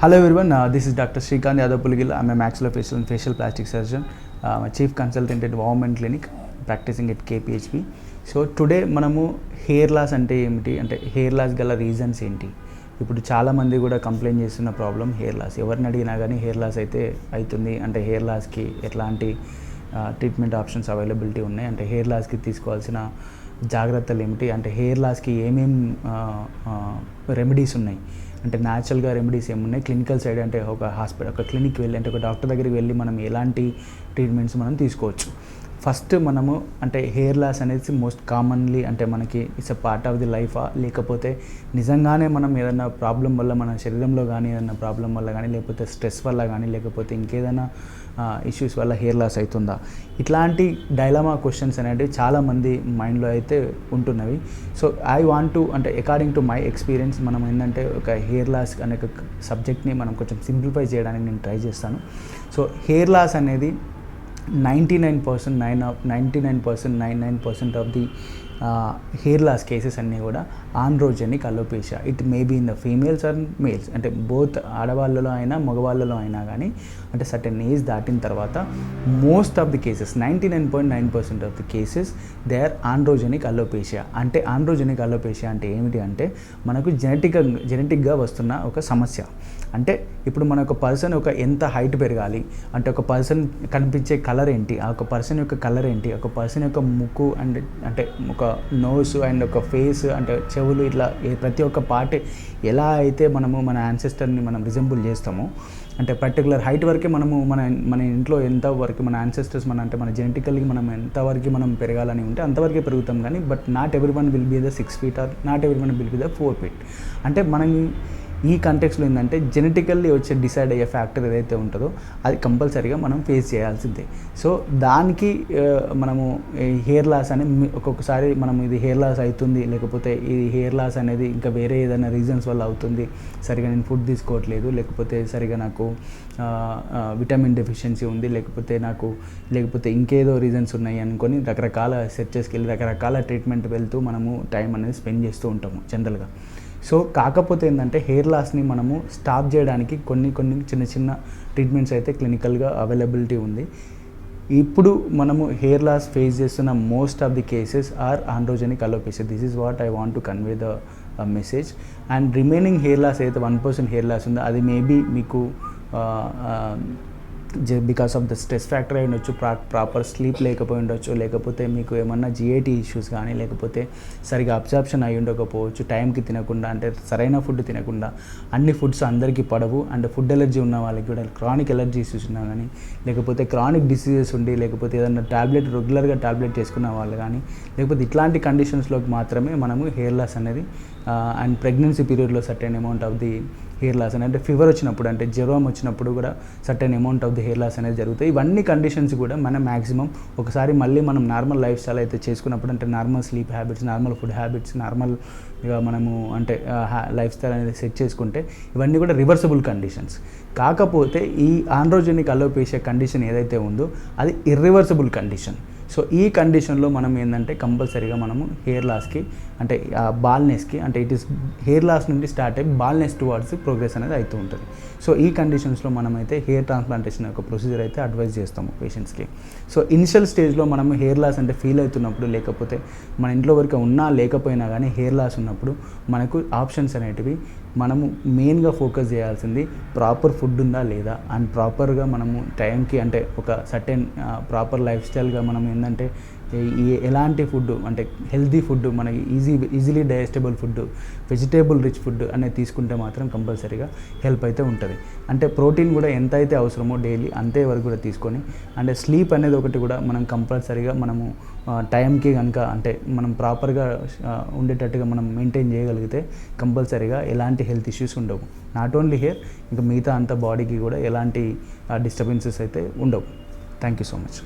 Hello everyone, this is Dr. Srikanth Yadav Pulgil. I'm a maxillofacial and facial plastic surgeon. I'm a chief consultant at Wowman Clinic, practicing at KPHP. So today మనము hair loss అంటే ఏమిటి, అంటే hair loss గల reasons ఏంటి. ఇప్పుడు చాలామంది కూడా complaint చేస్తున్న ప్రాబ్లం హెయిర్ లాస్. ఎవరిని అడిగినా కానీ హెయిర్ లాస్ అయితే అవుతుంది. అంటే హెయిర్ లాస్కి ఎట్లాంటి ట్రీట్మెంట్ ఆప్షన్స్ అవైలబిలిటీ ఉన్నాయి, అంటే హెయిర్ లాస్కి తీసుకోవాల్సిన జాగ్రత్తలు ఏమిటి, అంటే హెయిర్ లాస్కి ఏమేం రెమెడీస్ ఉన్నాయి, అంటే న్యాచురల్గా రెమెడీస్ ఏమున్నాయి, క్లినికల్ సైడ్ అంటే ఒక క్లినిక్ వెళ్ళి, అంటే ఒక డాక్టర్ దగ్గరికి వెళ్ళి మనం ఎలాంటి ట్రీట్మెంట్స్ మనం తీసుకోవచ్చు. ఫస్ట్ మనము అంటే హెయిర్ లాస్ అనేది మోస్ట్ కామన్లీ అంటే మనకి it's a part of the లైఫా, లేకపోతే నిజంగానే మనం ఏదైనా ప్రాబ్లం వల్ల మన శరీరంలో కానీ ఏదైనా ప్రాబ్లం వల్ల కానీ, లేకపోతే స్ట్రెస్ వల్ల కానీ, లేకపోతే ఇంకేదైనా ఇష్యూస్ వల్ల హెయిర్ లాస్ అవుతుందా, ఇట్లాంటి డైలమా క్వశ్చన్స్ అనేవి చాలామంది మైండ్లో అయితే ఉంటున్నవి. సో ఐ వాంట్ టు అంటే అకార్డింగ్ టు మై ఎక్స్పీరియన్స్ మనం ఏంటంటే ఒక హెయిర్ లాస్ అనే ఒక సబ్జెక్ట్ని మనం కొంచెం సింప్లిఫై చేయడానికి నేను ట్రై చేస్తాను. సో హెయిర్ లాస్ అనేది 99% of the hair loss cases అన్నీ కూడా androgenic alopecia. It may be in the females or males, అంటే బోత్ ఆడవాళ్ళలో అయినా మగవాళ్ళలో అయినా కానీ, అంటే సర్టెన్ ఏజ్ దాటిన తర్వాత most of the cases 99.9% of the cases they are androgenic alopecia. అంటే ఆండ్రోజెనిక్ అలోపేషియా అంటే ఏమిటి అంటే మనకు జెనెటిక్గా వస్తున్న ఒక సమస్య. అంటే ఇప్పుడు మన ఒక పర్సన్ ఎంత హైట్ పెరగాలి, అంటే ఒక పర్సన్ కనిపించే కలర్ ఏంటి, ఒక పర్సన్ యొక్క కలర్ ఏంటి, ఒక పర్సన్ యొక్క ముక్కు అండ్ అంటే ఒక నోస్ అండ్ ఒక ఫేస్ అంటే చెవులు, ఇట్లా ప్రతి ఒక్క పార్ట్ ఎలా అయితే మనము మన యాన్సెస్టర్ని మనం రిజెంబుల్ చేస్తామో, అంటే పర్టికులర్ హైట్ వరకే మనము మన ఇంట్లో ఎంతవరకు మన యాన్సెస్టర్స్ అంటే మన జెనెటికల్గా మనం ఎంతవరకు మనం పెరగాలని ఉంటే అంతవరకే పెరుగుతాం. కానీ but not every one will be the 6 feet or not every one will be the 4 feet. అంటే మనం ఈ కంటెక్స్లో ఏంటంటే జెనెటికల్లీ వచ్చే డిసైడ్ అయ్యే ఫ్యాక్టర్ ఏదైతే ఉంటుందో అది కంపల్సరీగా మనం ఫేస్ చేయాల్సిందే. సో దానికి మనము హెయిర్ లాస్ అని ఒక్కొక్కసారి మనం ఇది హెయిర్ లాస్ అవుతుంది, లేకపోతే ఈ హెయిర్ లాస్ అనేది ఇంకా వేరే ఏదైనా రీజన్స్ వల్ల అవుతుంది, సరిగా నేను ఫుడ్ తీసుకోవట్లేదు, లేకపోతే సరిగా నాకు విటమిన్ డెఫిషియన్సీ ఉంది, లేకపోతే ఇంకేదో రీజన్స్ ఉన్నాయి అనుకొని రకరకాల సెర్చెస్కి వెళ్ళి రకరకాల ట్రీట్మెంట్ వెళ్తూ మనము టైం అనేది స్పెండ్ చేస్తూ ఉంటాము జనరల్గా. సో కాకపోతే ఏంటంటే హెయిర్ లాస్ని మనము స్టాప్ చేయడానికి కొన్ని చిన్న ట్రీట్మెంట్స్ అయితే క్లినికల్గా అవైలబిలిటీ ఉంది. ఇప్పుడు మనము హెయిర్ లాస్ ఫేస్ చేస్తున్న most of the cases are androgenic alopecia. This is what I want to convey the message. And remaining hair loss అయితే 1% హెయిర్ లాస్ ఉందో అది మేబీ మీకు because of the stress factor అయి ఉండొచ్చు, proper sleep లేకపోయి ఉండొచ్చు, లేకపోతే మీకు ఏమన్నా జిఐటీ ఇష్యూస్ కానీ, లేకపోతే సరిగా అబ్జార్ప్షన్ అయి ఉండకపోవచ్చు, టైంకి తినకుండా, అంటే సరైన ఫుడ్ తినకుండా. అన్ని ఫుడ్స్ అందరికీ పడవు, అండ్ ఫుడ్ ఎలర్జీ ఉన్న వాళ్ళకి కూడా క్రానిక్ ఎలర్జీ ఇష్యూస్ ఉన్నా కానీ, లేకపోతే క్రానిక్ డిసీజెస్ ఉండి, లేకపోతే ఏదన్నా రెగ్యులర్గా టాబ్లెట్ చేసుకున్న వాళ్ళు కానీ, లేకపోతే ఇట్లాంటి కండిషన్స్లోకి మాత్రమే మనము హెయిర్ లాస్ అనేది అండ్ ప్రెగ్నెన్సీ పీరియడ్లో certain amount of the hair loss అనేది, అంటే ఫీవర్ వచ్చినప్పుడు, అంటే జ్వరం వచ్చినప్పుడు కూడా certain amount of the hair loss అనేది జరుగుతాయి. ఇవన్నీ కండిషన్స్ కూడా మనం మ్యాక్సిమం ఒకసారి మళ్ళీ మనం నార్మల్ లైఫ్ స్టైల్ అయితే చేసుకున్నప్పుడు, అంటే normal sleep habits, normal food habits, నార్మల్గా మనము అంటే లైఫ్ స్టైల్ అనేది సెట్ చేసుకుంటే ఇవన్నీ కూడా రివర్సబుల్ కండిషన్స్. కాకపోతే ఈ ఆండ్రోజెనిక్ అలోపేషియా కండిషన్ ఏదైతే ఉందో అది ఇర్రివర్సబుల్ కండిషన్. సో ఈ కండిషన్లో మనం ఏంటంటే కంపల్సరీగా మనము హెయిర్ లాస్కి అంటే బాల్నెస్కి, అంటే ఇట్ ఈస్ హెయిర్ లాస్ నుండి స్టార్ట్ అయ్యి బాల్నెస్ టువార్డ్స్ ప్రోగ్రెస్ అనేది అవుతూ ఉంటుంది. సో ఈ కండిషన్స్లో మనమైతే హెయిర్ ట్రాన్స్ప్లాంటేషన్ యొక్క ప్రొసీజర్ అయితే అడ్వైజ్ చేస్తాము పేషెంట్స్కి. సో ఇనిషియల్ స్టేజ్లో మనము హెయిర్ లాస్ అంటే ఫీల్ అవుతున్నప్పుడు, లేకపోతే మన ఇంట్లో వరకు ఉన్నా లేకపోయినా కానీ హెయిర్ లాస్ ఉన్నప్పుడు మనకు ఆప్షన్స్ అనేటివి మనము మెయిన్గా ఫోకస్ చేయాల్సింది ప్రాపర్ ఫుడ్ ఉందా లేదా, అండ్ ప్రాపర్గా మనము టైంకి అంటే ఒక సర్టెన్ ప్రాపర్ లైఫ్ స్టైల్గా మనం ఏంటంటే ఎలాంటి ఫుడ్ అంటే హెల్తీ ఫుడ్, మనకి easily digestible food, vegetable rich food అనేది తీసుకుంటే మాత్రం కంపల్సరీగా హెల్ప్ అయితే ఉంటుంది. అంటే ప్రోటీన్ కూడా ఎంత అయితే అవసరమో డైలీ అంతే వరకు కూడా తీసుకొని, అంటే స్లీప్ అనేది ఒకటి కూడా మనం కంపల్సరీగా మనము టైంకి కనుక అంటే మనం ప్రాపర్గా ఉండేటట్టుగా మనం మెయింటైన్ చేయగలిగితే కంపల్సరీగా ఎలాంటి హెల్త్ ఇష్యూస్ ఉండవు. నాట్ ఓన్లీ హెయిర్, ఇంకా మిగతా అంత బాడీకి కూడా ఎలాంటి డిస్టర్బెన్సెస్ అయితే ఉండవు. Thank you so much.